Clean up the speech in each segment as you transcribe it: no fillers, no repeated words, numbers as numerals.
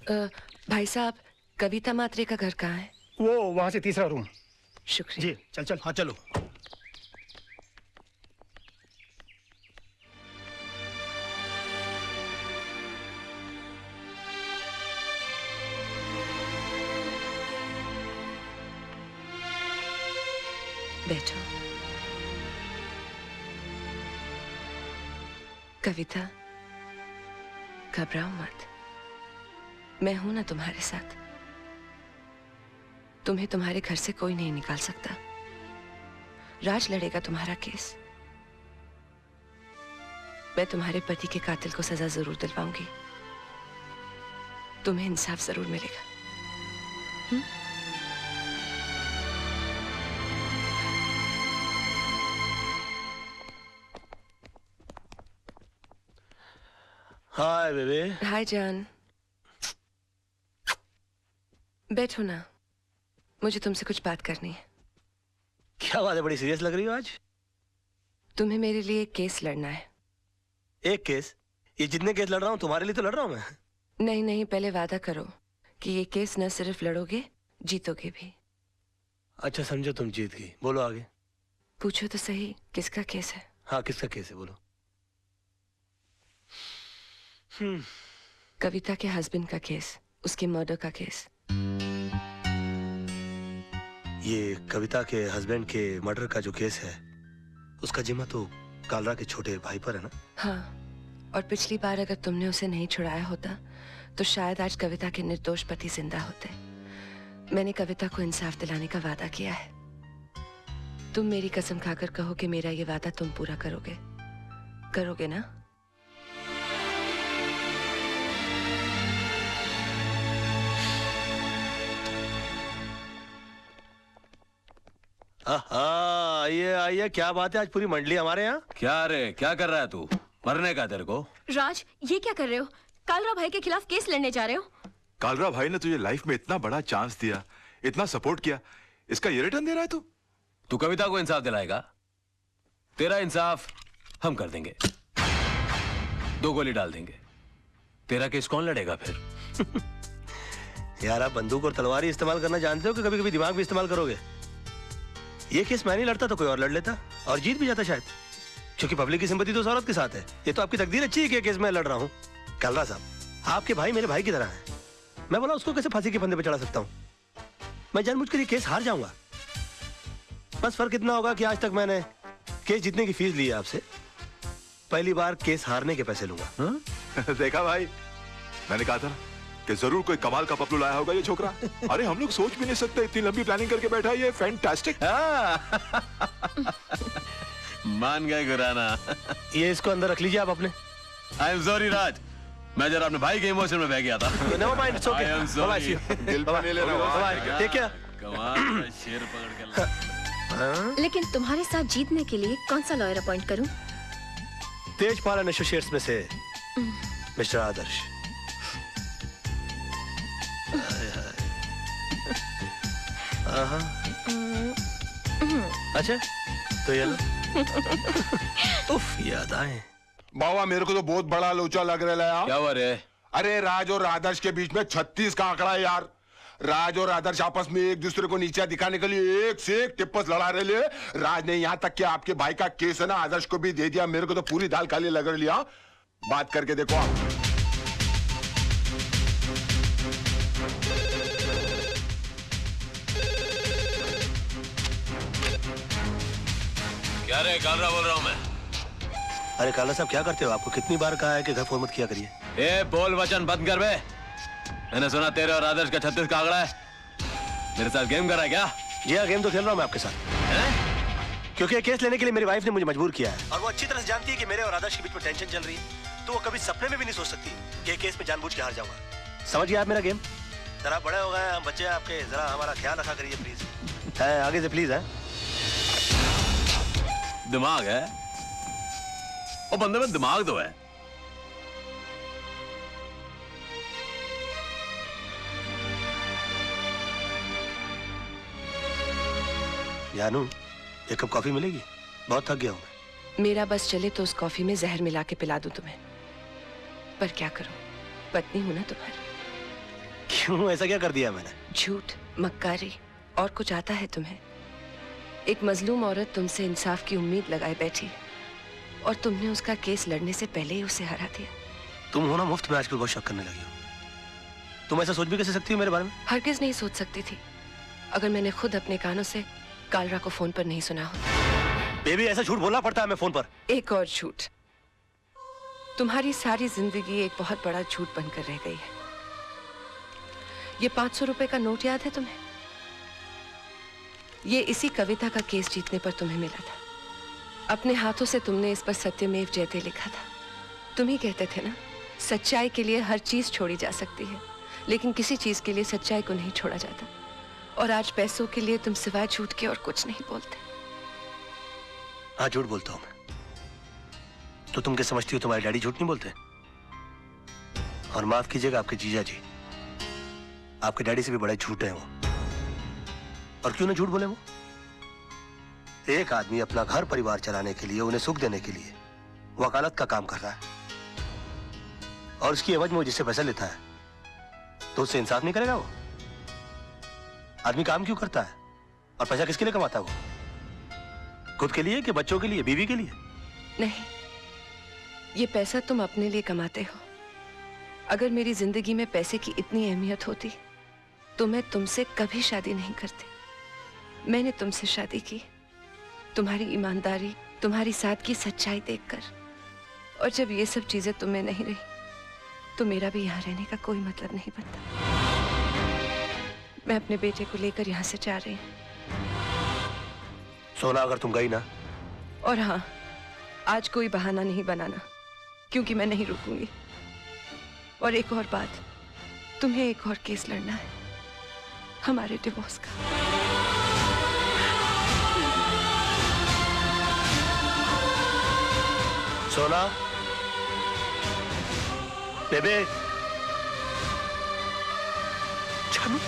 भाई साहब, कविता मात्रे का घर कहाँ है? वो वहां से तीसरा रूम। शुक्रिया जी। चल चल। हाँ चलो। बैठो। कविता, घबराओ मत, मैं हूं ना तुम्हारे साथ। तुम्हें तुम्हारे घर से कोई नहीं निकाल सकता। राज लड़ेगा तुम्हारा केस। मैं तुम्हारे पति के कातिल को सजा जरूर दिलवाऊंगी। तुम्हें इंसाफ जरूर मिलेगा। Hi baby. हाय जान। बैठो ना, मुझे तुमसे कुछ बात करनी है। क्या बात है, बड़ी सीरियस लग रही हो आज। तुम्हें मेरे लिए एक केस लड़ना है। एक केस? ये जितने केस लड़ रहा हूँ तुम्हारे लिए तो लड़ रहा हूँ मैं। नहीं नहीं, पहले वादा करो कि ये केस न सिर्फ लड़ोगे, जीतोगे भी। अच्छा समझो, तुम जीत गई। बोलो आगे। पूछो तो सही, किसका केस है? हाँ किसका केस है, बोलो। कविता के हस्बैंड का केस, उसके मर्डर का केस। ये कविता के हस्बैंड के मर्डर का जो केस है, उसका जिम्मा तो कालरा के छोटे भाई पर है ना? हाँ, और पिछली बार अगर तुमने उसे नहीं छुड़ाया होता तो शायद आज कविता के निर्दोष पति जिंदा होते। मैंने कविता को इंसाफ दिलाने का वादा किया है। तुम मेरी कसम खाकर कहो कि मेरा ये वादा तुम पूरा करोगे। करोगे ना? आइए आइए, क्या बात है, आज पूरी मंडली हमारे यहाँ। क्या रे, क्या कर रहा है तू? मरने का तेरे को? राज, ये क्या कर रहे हो? कालरा भाई के खिलाफ केस लड़ने जा रहे हो? कालरा भाई ने तुझे लाइफ में इतना बड़ा चांस दिया, इतना सपोर्ट किया, इसका ये रिटर्न दे रहा है तू? तू कविता को इंसाफ दिलाएगा? तेरा इंसाफ हम कर देंगे। 2 गोली डाल देंगे। तेरा केस कौन लड़ेगा फिर? यार आप बंदूक और तलवार ही इस्तेमाल करना जानते हो कि कभी कभी दिमाग भी इस्तेमाल करोगे? ये केस मैं नहीं लड़ता तो कोई और लड़ लेता और जीत भी जाता शायद, क्योंकि पब्लिक की सिंपैथी तो उस औरत के साथ है। ये तो आपकी तकदीर अच्छी है कि केस मैं लड़ रहा हूँ। कालरा साहब, आपके भाई मेरे भाई की तरह हैं। मैं बोला उसको कैसे फांसी के फंदे पे चढ़ा सकता हूँ? मैं जानबूझकर ये केस हार जाऊंगा। बस फर्क इतना होगा कि आज तक मैंने केस जीतने की फीस ली है आपसे, पहली बार केस हारने के पैसे लूंगा। देखा भाई, मैंने कहा था कि जरूर कोई कमाल का पपलू लाया होगा ये छोकरा। अरे हम लोग सोच भी नहीं सकते, इतनी लंबी प्लानिंग करके बैठा है ये। फैंटास्टिक। मान गए गुराना। ये इसको अंदर रख लीजिए आप अपने। आई एम सॉरी राज, मैं जरा अपने भाई के इमोशन में बह गया था। Never mind, it's okay. I am sorry. दिल पे नहीं लेना। ठीक है। कमाल का शेर पकड़ के। लेकिन तुम्हारे साथ जीतने के लिए कौन सा लॉयर अपॉइंट करूं? तेजपाल एंड एसोसिएट्स में से मिस्टर आदर्श। अच्छा तो ये लो। उफ, याद आए। बाबा मेरे को तो बहुत बड़ा लोचा लग रहा है यार। क्या हुआ रे? अरे राज और आदर्श के बीच में 36 का आंकड़ा है यार। राज और आदर्श आपस में एक दूसरे को नीचा दिखाने के लिए एक से एक टिप्पस लड़ा रहे हैं। राज ने यहाँ तक कि आपके भाई का केस है ना आदर्श को भी दे दिया। मेरे को तो पूरी दाल खाली लग रही है। बात करके देखो आप। क्या रे, कालरा बोल रहा हूँ मैं। अरे काला साहब क्या करते हो? आपको कितनी बार कहा है कि घर फोन मत किया करिए। ए बोल वचन बंद कर बे। मैंने सुना तेरे और आदर्श का 36 का आंकड़ा है। मेरे साथ गेम कर रहा है क्या? जी हाँ, गेम तो खेल रहा हूँ मैं आपके साथ। क्योंकि ये केस लेने के लिए मेरी वाइफ ने मुझे मजबूर किया है और वो अच्छी तरह से जानती है कि मेरे और आदर्श के बीच में टेंशन चल रही है, तो वो कभी सपने में भी नहीं सोच सकती कि केस में जानबूझ के हार जाऊंगा। समझ गया आप मेरा गेम? जरा बड़े हो गए हम बच्चे आपके, जरा हमारा ख्याल रखा करिए प्लीज। है आगे से प्लीज। है दिमाग है वो बंदे में, दिमाग तो है। जानू, एक कप कॉफी मिलेगी? बहुत थक गया हूं मैं। मेरा बस चले तो उस कॉफी में जहर मिला के पिला दूं तुम्हें, पर क्या करूं, पत्नी हूं ना तुम्हारी। क्यों, ऐसा क्या कर दिया मैंने? झूठ, मक्कारी और कुछ आता है तुम्हें? एक मजलूम औरत तुमसे इंसाफ की उम्मीद लगाए बैठी और तुमने उसका केस लड़ने से पहले ही उसे हरा दिया। तुम हो ना मुफ्त में आजकल बहुत शक करने लगी हो। तुम ऐसा सोच भी कैसे सकती हो मेरे बारे में? हरगिज नहीं सोच सकती थी अगर मैंने खुद अपने कानों से कालरा को फोन पर नहीं सुना होता। बेबी, ऐसा झूठ बोलना पड़ता है हमें फोन पर। एक और झूठ। तुम्हारी सारी जिंदगी एक बहुत बड़ा झूठ बनकर रह गई है। ये 500 रुपए का नोट याद है तुम्हें? ये इसी कविता का केस जीतने पर तुम्हें मिला था। अपने हाथों से तुमने इस पर सत्यमेव जयते लिखा था। तुम ही कहते थे ना, सच्चाई के लिए हर चीज छोड़ी जा सकती है, लेकिन किसी चीज के लिए सच्चाई को नहीं छोड़ा जाता। और आज पैसों के लिए तुम सिवाय झूठ के और कुछ नहीं बोलते। हाँ, झूठ बोलता हूं मैं। तो तुम क्या समझती हो तुम्हारे डैडी झूठ नहीं बोलते? और माफ कीजिएगा आपके जीजा जी, आपके डैडी से भी बड़े झूठ हैं वो। और क्यों ना झूठ बोले वो? एक आदमी अपना घर परिवार चलाने के लिए, उन्हें सुख देने के लिए वकालत का काम कर रहा है, और उसकी एवज में वो जिससे पैसा लेता है तो उससे इंसाफ नहीं करेगा वो? आदमी काम क्यों करता है और पैसा किसके लिए कमाता है वो? खुद के लिए कि बच्चों के लिए, बीवी के लिए? नहीं, ये पैसा तुम अपने लिए कमाते हो। अगर मेरी जिंदगी में पैसे की इतनी अहमियत होती तो मैं तुमसे कभी शादी नहीं करती। मैंने तुमसे शादी की तुम्हारी ईमानदारी, तुम्हारी साथ की सच्चाई देखकर। और जब ये सब चीजें तुम्हें नहीं रही तो मेरा भी यहाँ रहने का कोई मतलब नहीं बनता। मैं अपने बेटे को लेकर यहाँ से जा रही हूँ। सोना, अगर तुम गई ना, और हाँ, आज कोई बहाना नहीं बनाना, क्योंकि मैं नहीं रुकूंगी। और एक और बात, तुम्हें एक और केस लड़ना है, हमारे डिवोर्स का। सोना, बेबे, जानू,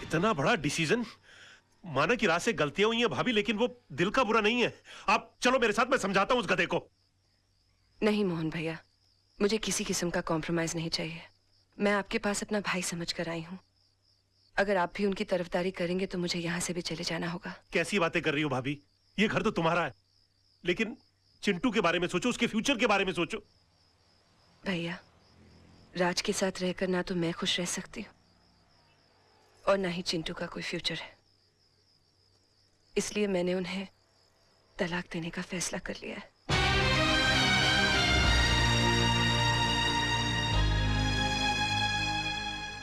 इतना बड़ा डिसीजन। माना कि रात से गलतियां हुई हैं भाभी, लेकिन वो दिल का बुरा नहीं है। आप चलो मेरे साथ, मैं समझाता हूं उस गधे को। नहीं मोहन भैया, मुझे किसी किस्म का कॉम्प्रोमाइज नहीं चाहिए। मैं आपके पास अपना भाई समझकर आई हूँ। अगर आप भी उनकी तरफदारी करेंगे तो मुझे यहाँ से भी चले जाना होगा। कैसी बातें कर रही हो भाभी? ये घर तो तुम्हारा है, लेकिन चिंटू के बारे में सोचो, उसके फ्यूचर के बारे में सोचो। भैया, राज के साथ रहकर ना तो मैं खुश रह सकती हूँ और ना ही चिंटू का कोई फ्यूचर है। इसलिए मैंने उन्हें तलाक देने का फैसला कर लिया है।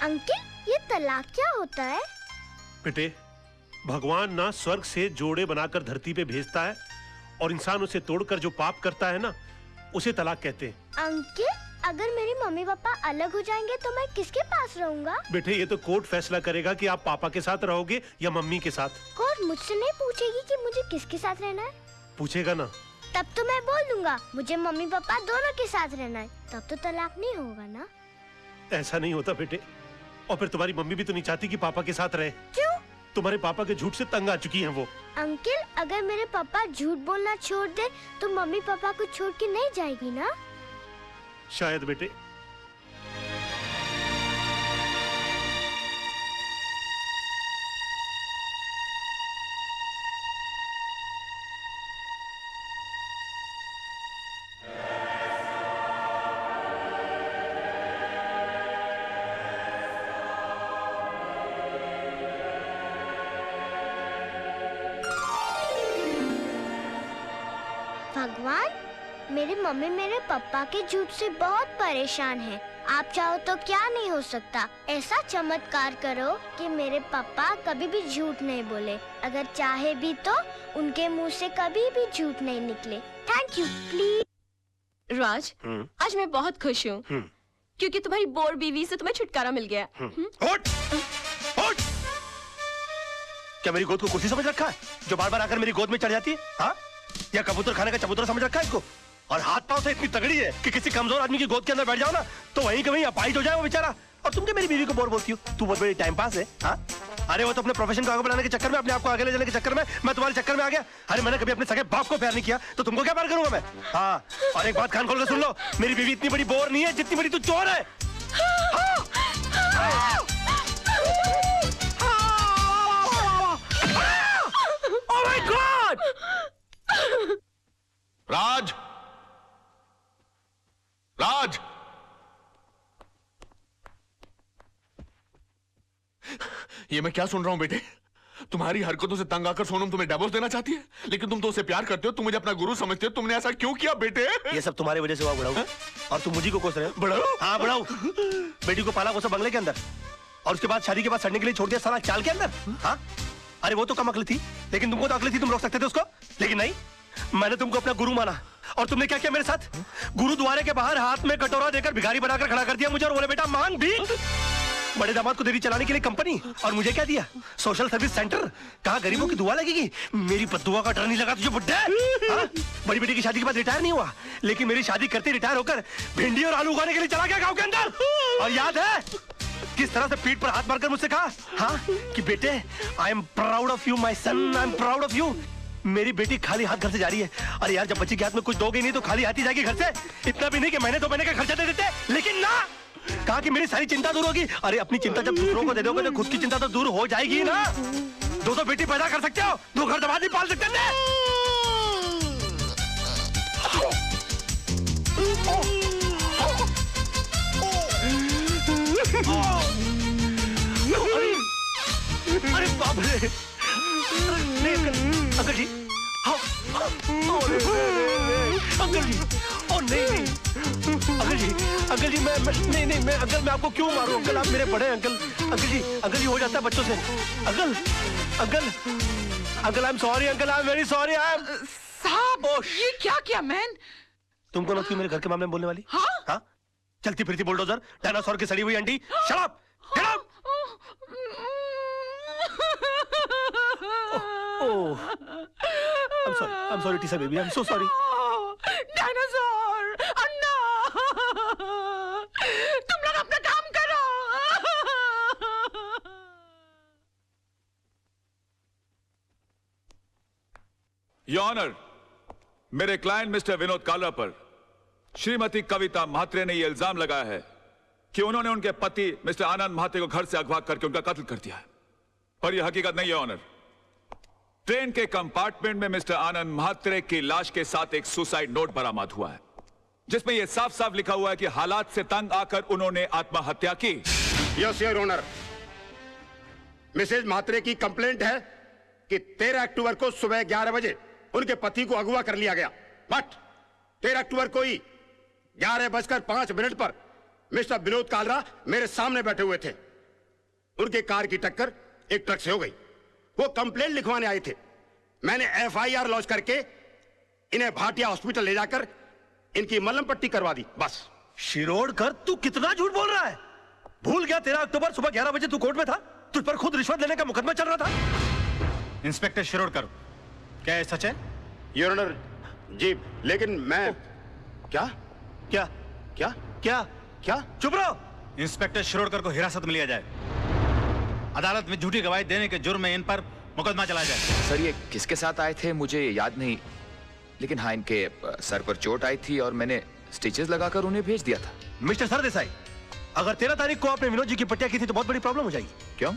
अंकल, ये तलाक क्या होता है? बेटे, भगवान ना स्वर्ग से जोड़े बनाकर धरती पे भेजता है, और इंसान उसे तोड़कर जो पाप करता है ना, उसे तलाक कहते हैं। अंकल, अगर मेरे मम्मी पापा अलग हो जाएंगे तो मैं किसके पास रहूंगा? बेटे, ये तो कोर्ट फैसला करेगा कि आप पापा के साथ रहोगे या मम्मी के साथ। कोर्ट मुझसे नहीं पूछेगी कि मुझे किसके साथ रहना है? पूछेगा ना। तब तो मैं बोल दूंगा मुझे मम्मी पापा दोनों के साथ रहना है। तब तो तलाक नहीं होगा ना? ऐसा नहीं होता बेटे, और फिर तुम्हारी मम्मी भी तो नहीं चाहती कि पापा के साथ रहे। क्यों? तुम्हारे पापा के झूठ से तंग आ चुकी हैं वो। अंकल, अगर मेरे पापा झूठ बोलना छोड़ दे तो मम्मी पापा को छोड़ के नहीं जाएगी ना? शायद बेटे। भगवान, मेरी मम्मी मेरे पापा के झूठ से बहुत परेशान है। आप चाहो तो क्या नहीं हो सकता। ऐसा चमत्कार करो कि मेरे पापा कभी भी झूठ नहीं बोले। अगर चाहे भी तो उनके मुंह से कभी भी झूठ नहीं निकले। Thank you, please. राज, आज मैं बहुत खुश हूँ क्योंकि तुम्हारी बोर बीवी से तुम्हें छुटकारा मिल गया। उठ! उठ! क्या मेरी गोद को कुर्सी समझ रखा है जो बार बार आकर मेरी गोद में चढ़ जाती है? हाँ? या कबूतर खाने का चबूतरा समझ रखा है इसको? और हाथ पांव से इतनी तगड़ी है कि किसी कमजोर आदमी की गोद के अंदर बैठ जाओ ना तो वहीं के वहीं अपाहिज हो जाए वो बेचारा। और तुम क्या मेरी बीवी को बोर बोलती हो? तू बहुत बड़ी टाइम पास है। हाँ? अरे वो तो अपने प्रोफेशन को आगे बढ़ाने के चक्कर में, अपने आप को आगे ले जाने के चक्कर में मैं तुम्हारे चक्कर में आ गया। अरे मैंने कभी अपने सगे बाप को प्यार नहीं किया तो तुमको क्या प्यार करूंगा मैं? हाँ, और एक बात कान खोल के सुन लो, मेरी बीवी इतनी बड़ी बोर नहीं है जितनी बड़ी तू चोर है। Oh my God! राज, राज, ये मैं क्या सुन रहा हूं बेटे? तुम्हारी हरकतों से तंग आकर सोनम तुम्हें डिवोर्स देना चाहती है, लेकिन तुम तो उसे प्यार करते हो, तुम मुझे अपना गुरु समझते हो। तुमने ऐसा क्यों किया बेटे? ये सब तुम्हारी वजह से हुआ बुढ़ाऊ, और तुम मुझे को कोस रहे हो। बुढ़ाऊ? हाँ बुढ़ाऊ, बेटी को पाला कोसा बंगले के अंदर, और उसके बाद शादी के बाद सड़ने के लिए छोड़ दिया साला चाल के अंदर। हाँ, अरे वो तो कम अकली थी, लेकिन तुमको तो अकली थी, तुम रोक सकते थे उसको, लेकिन नहीं, मैंने तुमको अपना गुरु माना। और तुमने क्या किया मेरे साथ? गुरुद्वारे के बाहर हाथ में कटोरा देकर भिखारी बनाकर खड़ा कर दिया मुझे, और बोले बेटा मांग भी। बड़े दामाद को देरी चलाने के लिए कंपनी, और मुझे क्या दिया? Social service centre. कहा गरीबों की दुआ लगेगी? मेरी बद्दुआ का डर नहीं लगा तुझे बुड्ढे? बड़ी बेटी की शादी के बाद रिटायर नहीं हुआ, लेकिन मेरी शादी करते रिटायर होकर भिंडी और आलू उगाने के लिए चला गया गांव के अंदर। और याद है किस तरह से पीठ पर हाथ मारकर मुझसे कहा, हाँ, कि बेटे I am proud of you my son, I am proud of you. मेरी बेटी खाली हाथ घर से जा रही है। अरे यार, जब बच्ची के हाथ में कुछ दोगे नहीं तो खाली हाथ ही जाएगी घर से। इतना भी नहीं कि महीने 2 महीने का खर्चा दे देते, लेकिन ना, कहा कि मेरी सारी चिंता दूर होगी। अरे अपनी चिंता जब दूसरों को दे दोगे तो खुद की चिंता तो दूर हो जाएगी ना। 2 बेटी पैदा कर सकते हो, 2 घर दबा नहीं पाल सकते थे। अरे बाप रे, नहीं अंकल जी, अंकल जी, ओ नहीं, अंकल जी, मैं नहीं, मैं अंकल, मैं आपको क्यों मारूं अंकल? आप मेरे बड़े अंकल जी हो जाता है बच्चों से। Uncle I am sorry, uncle I am very sorry. साहब, ये क्या किया मैन? तुमको ना क्यों मेरे घर के मामले में बोलने वाली? हाँ, चलती फिरती बुलडोजर, डायनासोर की सड़ी हुई अंडी। Shut up, get out. I'm sorry, Tisa baby. I'm so sorry. Dinosaur, Anna, तुम लोग अपना काम करो। योर ऑनर, मेरे क्लाइंट मिस्टर विनोद कालरा पर श्रीमती कविता म्हात्रे ने यह इल्जाम लगाया है कि उन्होंने उनके पति मिस्टर आनंद म्हात्रे को घर से अगवा करके उनका कत्ल कर दिया है, पर यह हकीकत नहीं है ऑनर। ट्रेन के कंपार्टमेंट में मिस्टर आनंद म्हात्रे की लाश के साथ एक सुसाइड नोट बरामद हुआ है, जिसमें यह साफ साफ लिखा हुआ है कि हालात से तंग आकर उन्होंने आत्महत्या की। Yes your honour, Mrs Mhatre की कंप्लेंट है कि 13 अक्टूबर को सुबह 11 बजे उनके पति को अगवा कर लिया गया, बट 13 अक्टूबर को ही 11:05 पर मिस्टर विनोद कालरा मेरे सामने बैठे हुए थे। उनके कार की टक्कर एक ट्रक से हो गई। वो कंप्लेंट लिखवाने आए थे। मैंने FIR लॉन्च करके इन्हें भाटिया हॉस्पिटल ले जाकर इनकी मलहम पट्टी करवा दी, बस। शिरोडकर, तू कितना झूठ बोल रहा है? भूल गया 13 अक्टूबर सुबह 11 बजे तू कोर्ट में था? तुझ पर खुद रिश्वत लेने का मुकदमा चल रहा था। इंस्पेक्टर शिरोडकर, क्या ये सच है? योर ऑनर जी, लेकिन मैं क्या? चुप रहो। इंस्पेक्टर शिरोडकर को हिरासत में लिया जाए, अदालत में झूठी गवाही देने के जुर्म में इन पर मुकदमा चला जाए। सर, ये किसके साथ आए थे मुझे याद नहीं, लेकिन हाँ, इनके सर पर चोट आई थी और मैंने स्टिचेस लगाकर उन्हें भेज दिया था। मिस्टर सरदेसाई, अगर 13 तारीख को आपने विनोद जी की पट्टिया की थी तो बहुत बड़ी प्रॉब्लम हो जाएगी। क्यों?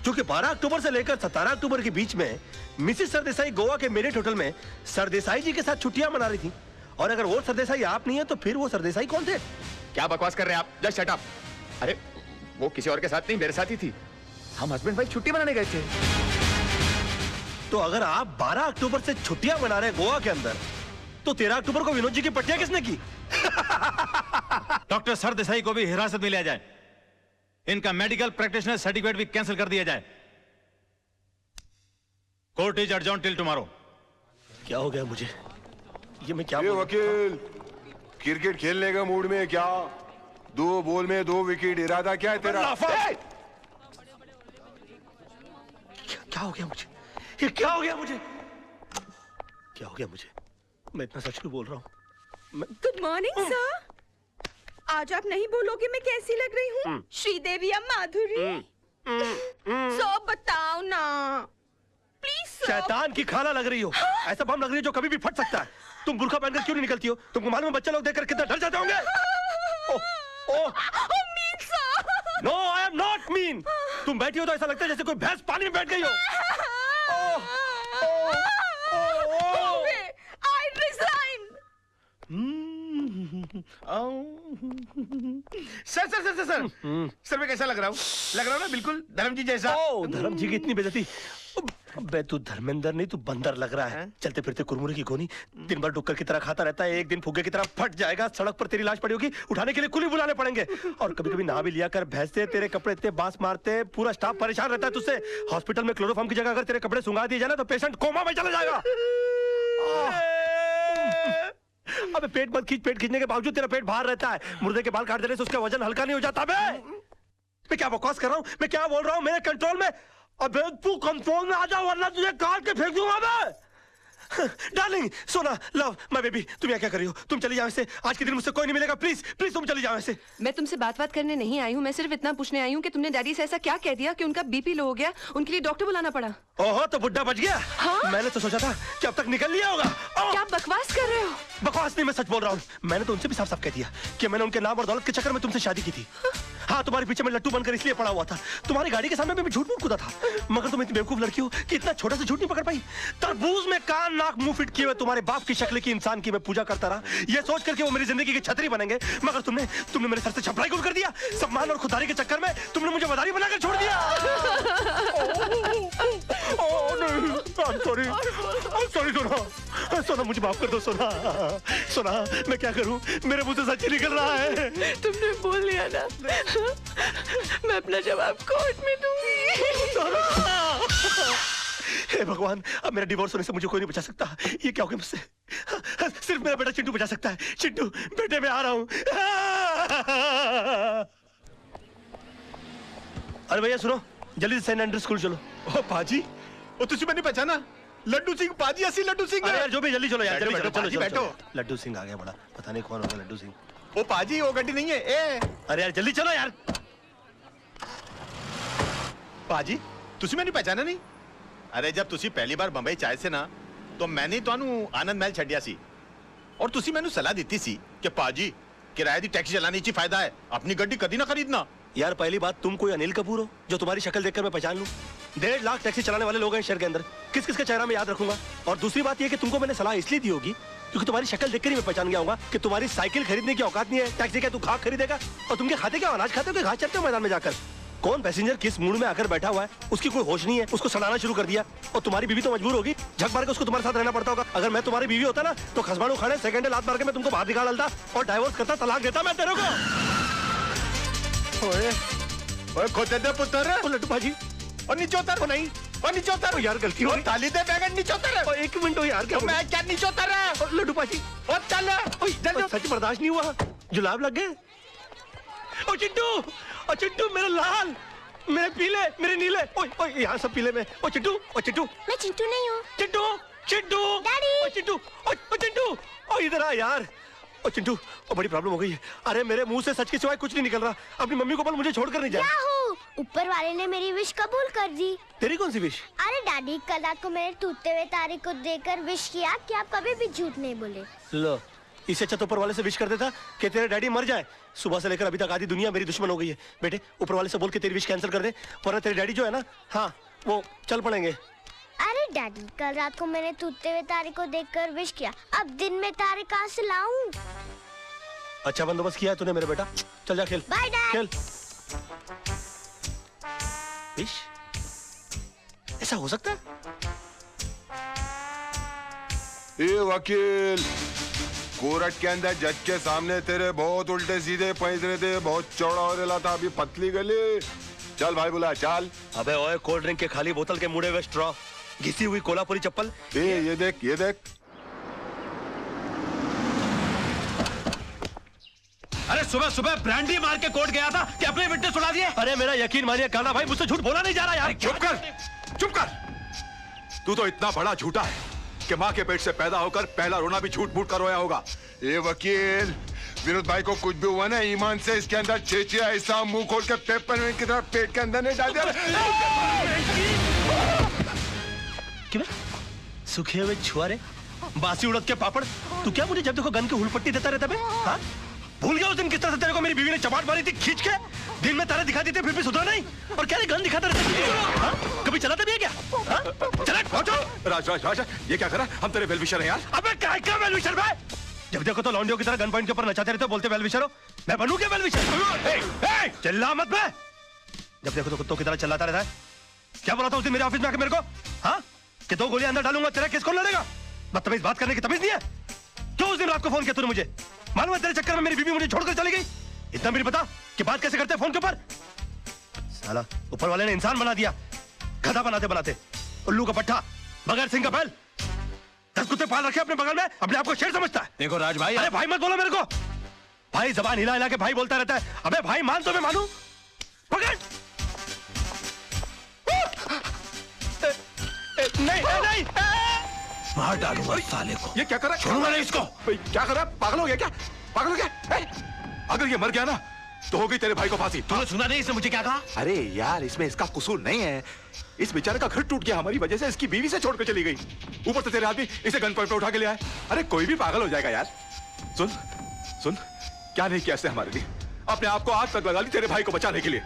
क्योंकि 12 अक्टूबर से लेकर 17 अक्टूबर के बीच में मिसेस सरदेसाई गोवा के मेरिट होटल में सरदेसाई जी के साथ छुट्टियां मना रही थी, और अगर वो सरदेसाई आप नहीं है तो फिर वो सरदेसाई कौन थे? क्या बकवास कर रहे हैं आप? Just shut up. अरे वो किसी और के साथ नहीं, मेरे साथ ही थी। हम हस्बैंड वाइफ छुट्टी मनाने गए थे। तो अगर आप 12 अक्टूबर से छुट्टियां मना रहे गोवा के अंदर, तो 13 अक्टूबर को विनोद जी की पट्टियां किसने की? डॉक्टर सरदेसाई को भी हिरासत में लिया जाए, इनका मेडिकल प्रैक्टिशनर सर्टिफिकेट भी कैंसिल कर दिया जाए। Court is adjourn till tomorrow. क्या हो गया मुझे? ये मैं क्या वकील, क्रिकेट खेलने का मूड में क्या? 2 बॉल में 2 विकेट, इरादा क्या है तेरा? क्या हो गया मुझे? ये क्या हो गया मुझे? क्या हो गया मुझे? मैं इतना सच क्यों बोल रहा हूँ? Good morning sir. आज आप नहीं बोलोगे मैं कैसी लग रही हूँ? श्रीदेवी या माधुरी? सब बताओ ना प्लीज। शैतान की खाला लग रही हो। ऐसा बम लग रही है जो कभी भी फट सकता है। तुम बुर्का पहनकर क्यों नहीं निकलती हो? तुमको मालूम है बच्चे लोग देखकर कितना डर जाते होंगे? No I am not mean. तुम बैठी हो तो ऐसा लगता है जैसे कोई भैंस पानी में बैठ गई हो। I resign. Sir sir sir sir sir sir मैं कैसा लग रहा हूँ? लग रहा हूँ ना बिल्कुल धर्म जी जैसा। धर्म जी की इतनी बेइज्जती। अबे तू धर्मेंद्र नहीं, तू बंदर लग रहा है। चलते फिरते कुरमुरे की गोनी, दिन भर डुक्कर की तरह खाता रहता है। एक दिन फुग्गे की तरह फट जाएगा, सड़क पर तेरी लाश पड़ी होगी, उठाने के लिए कुली बुलाने पड़ेंगे। और कभी कभी नहा भी लिया कर, भैंसे तेरे कपड़े इतने बांस मारते, पूरा स्टाफ परेशान रहता है तुझसे। हॉस्पिटल में क्लोरोफॉर्म की जगह अगर तेरे कपड़े सुंगा दिए जाए ना तो पेशेंट कोमा में चला जाएगा। अबे पेट मत खींच, पेट खींचने के बावजूद तेरा पेट बाहर रहता है। मुर्दे के बाल काट देने से उसका वजन हल्का नहीं हो जाता। बे मैं क्या बकवास कर रहा हूँ, मैं क्या बोल रहा हूँ, मेरे कंट्रोल में। अबे तू कंट्रोल में आ जा वरना तुझे काट के फेंक दूंगा मैं। डार्लिंग, सोना, लव, माय बेबी, तुम यहाँ क्या कर रही हो? तुम चली जाओ ऐसे, आज के दिन मुझसे कोई नहीं मिलेगा। प्लीज प्लीज तुम चली जाओ ऐसे। मैं तुमसे बात करने नहीं आई हूँ, मैं सिर्फ इतना पूछने आई हूँ कि तुमने डैडी से ऐसा क्या कह दिया कि उनका बीपी लो हो गया, उनके लिए डॉक्टर बुलाना पड़ा। ओहो, तो बुड्ढा बच गया। हाँ? मैंने तो सोचा था कि अब तक निकल लिया होगा। क्या बकवास कर रहे हो? बकवास नहीं, मैं सच बोल रहा हूँ। मैंने तो उनसे भी साफ साफ कह दिया कि मैंने उनके नाम और दौलत के चक्कर में तुमसे शादी की थी। हाँ, तुम्हारे पीछे मैं लट्टू बनकर इसलिए पड़ा हुआ था। तुम्हारी गाड़ी के सामने मैं झूठ मूठ कूदा था, मगर तुम इतनी बेवकूफ लड़की हो कि इतना छोटा सा झूठ नहीं पकड़ पाई। तरबूज में कान नाक मुंह फिट किए हुए तुम्हारे बाप की शक्ल की इंसान की मैं पूजा करता रहा, ये सोच करके वो मेरी जिंदगी की छतरी बनेंगे, मगर तुमने मेरे सर से छपराई गुल कर दिया। सम्मान और खुदारी के चक्कर में तुमने मुझे मदारी बनाकर छोड़ दिया। सॉरी सोना, मुझे माफ कर दो सोना, मैं क्या करूं, मेरे मुंह से सच ही निकल रहा है। तुमने बोल लिया ना, मैं अपना जवाब कोर्ट में दूंगी। हे भगवान, अब मेरा डिवोर्स होने से मुझे कोई नहीं बचा सकता। ये क्या हो गया मुझसे? सिर्फ मेरा बेटा चिंटू बचा सकता है। चिंटू बेटे, मैं आ रहा हूं। अरे भैया सुनो, जल्दी से सेंट एंड्रू स्कूल चलो। ओ पाजी, ओ तुझे मैंने पहचाना? लड्डू सिंह, पाजी असली लड्डू सिंह। अरे यार जो भी, जल्दी चलो यार, जल्दी चलो, बैठो। लड्डू सिंह आ गया बड़ा, पता नहीं कौन होगा लड्डू सिंह। ओ पाजी, वो गड्डी नहीं है। ए अरे यार जल्दी चलो यार। पाजी, तुझे मैंने पहचाना नहीं? अरे जब तुसी पहली बार बंबई चाहे से ना, तो मैंने ਤੁਹਾਨੂੰ आनंद महल छड़िया सी, और तुसी मैंने सलाह दी सी कि पाजी किराए दी टैक्सी चलाने ची फायदा है, अपनी गड्डी कभी ना खरीदना। यार पहली बात, तुम कोई अनिल कपूर हो जो तुम्हारी शक्ल देखकर मैं पहचान लूं? 1.5 लाख टैक्सी चलाने वाले लोग हैं शहर के अंदर, किस किस का चेहरा मैं याद रखूंगा? और दूसरी बात यह कि तुमको मैंने सलाह इसलिए दी होगी क्योंकि तुम्हारी शक्ल देखकर ही मैं पहचान गया होगा कि तुम्हारी साइकिल खरीदने की औकात नहीं है। टैक्सी क्या तू घास खरीदेगा? और तुम क्या खाते, क्या अनाज खाते हो कि घास चरते हो मैदान में जाकर? कौन पैसेंजर किस मूड में आकर बैठा हुआ है, उसकी कोई होश नहीं है, उसको सड़ाना शुरू कर दिया। और तुम्हारी बीवी तो मजबूर होगी, झक मार के उसको तुम्हारे साथ रहना पड़ता होगा। अगर मैं तुम्हारी बीवी होता ना तो खसबाड़ू खाने सेकंड लात मार के मैं तुमको बाहर निकाल डालता और डाइवोर्स करता, तलाक देता मैं तेरे को। ओए खोते दे पुत्र, ओ लड्डू भाजी, और नीचे उतर। नहीं, और नीचे उतर यार, गलती हो गई। ताली दे बैगन, नीचे उतर। एक मिनट हो यार, क्या मैं क्या नीचे उतर रहा है? लड्डू भाजी, और चल जल्दी। सच बर्दाश्त नहीं हुआ, जुलाब लग गए। ओ चिंटू, मेरे लाल, मेरे पीले, मेरे नीले, ओए यहाँ सब पीले में। ओ चिंटू, मैं चिंटू नहीं हूँ। चिंटू, डैडी। चिंटू, इधर आ यार। ओ चिंटू, बड़ी प्रॉब्लम हो गई है। अरे मेरे मुंह से सच के सिवाय कुछ नहीं निकल रहा। अपनी मम्मी को बोल मुझे छोड़कर नहीं जाए। ऊपर वाले ने मेरी विश कबूल कर दी। तेरी कौन सी विश? अरे डैडी, कल रात को मैंने टूटते हुए तारे को देखकर विश किया कि आप कभी भी झूठ नहीं बोले। लो, इससे अच्छा तो ऊपर वाले से विश कर देता कि तेरे डैडी मर जाए। सुबह से लेकर अभी तक आधी दुनिया मेरी दुश्मन हो गई है। बेटे, ऊपर वाले से बोल के तेरी विश कैंसिल कर दे, वरना तेरे डैडी जो है ना, हाँ वो चल पड़ेंगे। अरे डैडी, कल रात को मैंने टूटते हुए तारे को देखकर विश किया, अब दिन में तारे कहाँ से लाऊं? अच्छा बंदोबस्त किया है तूने मेरे बेटा, चल जा खेल। Bye dad. खेल। विश? ऐसा हो सकता है? ए वकील, कोर्ट के अंदर जज के सामने तेरे बहुत उल्टे सीधे पैंतरे थे, बहुत चौड़ा हो रहा था, अभी पतली गली। चल भाई बुला, चल। अबे ओए, कोल्ड ड्रिंक के खाली बोतल के मुड़े हुए स्ट्रॉ, घिसी हुई कोल्हापुरी चप्पल। ये देख, ये देख। अरे सुबह सुबह ब्रांडी मार के कोर्ट गया था कि अपने विटनेस सुना दिए। अरे मेरा यकीन मानिए काना भाई, मुझसे झूठ बोला नहीं जा रहा यार। चुप कर। तू तो इतना बड़ा झूठा है कि माँ के पेट से पैदा होकर पहला रोना भी झूठ मूठ कर रोया होगा। ए वकील, विनोद भाई को कुछ भी हुआ ना, ईमान से इसके अंदर चेचिया ऐसा मुंह खोल के पेपर की तरह पेट के अंदर नहीं डाल दिया। क्यों सूखे हुए छुआरे, बासी उड़द के पापड़, तू क्या मुझे जब देखो गन की हुलपट्टी देता रहता बे? हाँ? भूल गया उस दिन किस तरह से तेरे को मेरी बीवी ने चपाट मारी थी खींच के? दिन में तारे दिखाती थी फिर भी सुधरा नहीं, और क्या गन दिखाता रहता? हाँ? कभी चलाता भी है क्या? हाँ? चला पहुंचो। राज राज राज, ये क्या करा? हम तेरे वेलविशर हैं यार। अबे क्या वेलविशर भाई? जब देखो तो लौंडियों की तरह गन पॉइंट के ऊपर नचाते रहते हो, बोलते वेलविशर हो। मैं बनूं क्या वेलविशर? चिल्ला मत बे। जब देखो तो कुत्तों की तरह चिल्लाता रहता है। क्या बोला था उस दिन मेरे ऑफिस में आके मेरे को? हाँ? कि 2 गोलियां अंदर डालूंगा, तेरा केस कौन लड़ेगा? बदतमीज बात करने की तमीज नहीं है? क्यों उस दिन रात को फोन किया तूने मुझे? मालूम है तेरे चक्कर में मेरी बीवी मुझे छोड़कर चली गई। इतना भी नहीं पता कि बात कैसे करते हैं फोन के ऊपर? साला ऊपर वाले ने इंसान बना दिया, गधा बनाते बनाते। उल्लू का पट्टा, बगैर सिंह का बैल। 10 कुत्ते पाल रखे अपने बगल में, अपने आप को शेर समझता है। देखो राज भाई, अरे भाई मत बोलो मेरे को। भाई जबान हिला हिला के भाई बोलता रहता है। अबे भाई मान तो मैं मानूं। पकड़। नहीं मार डालूंगा साले को। ये क्या कर रहा है? छोड़ूंगा नहीं इसको। क्या कर रहा है? पागल हो गया क्या? पागल हो गया? अगर ये मर गया ना तो हो गई तेरे भाई को फांसी। तूने सुना नहीं इसने मुझे क्या कहा? अरे यार, इसमें इसका कसूर नहीं है। इस बेचारे का घर टूट गया हमारी वजह से, इसकी बीवी से छोड़कर चली गई। ऊपर से तेरे आदमी इसे गन पॉइंट पे उठा के ले आए। अरे कोई भी पागल हो जाएगा यार। सुन सुन, क्या नहीं किया इसने हमारे लिए? अपने आप को आग तक लगा ली तेरे भाई को बचाने के लिए।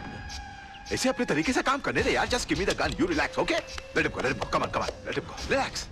इसे अपने तरीके से काम करने दे यार। Just give me the gun, you relax, okay? Let him go, come on, let him go, relax.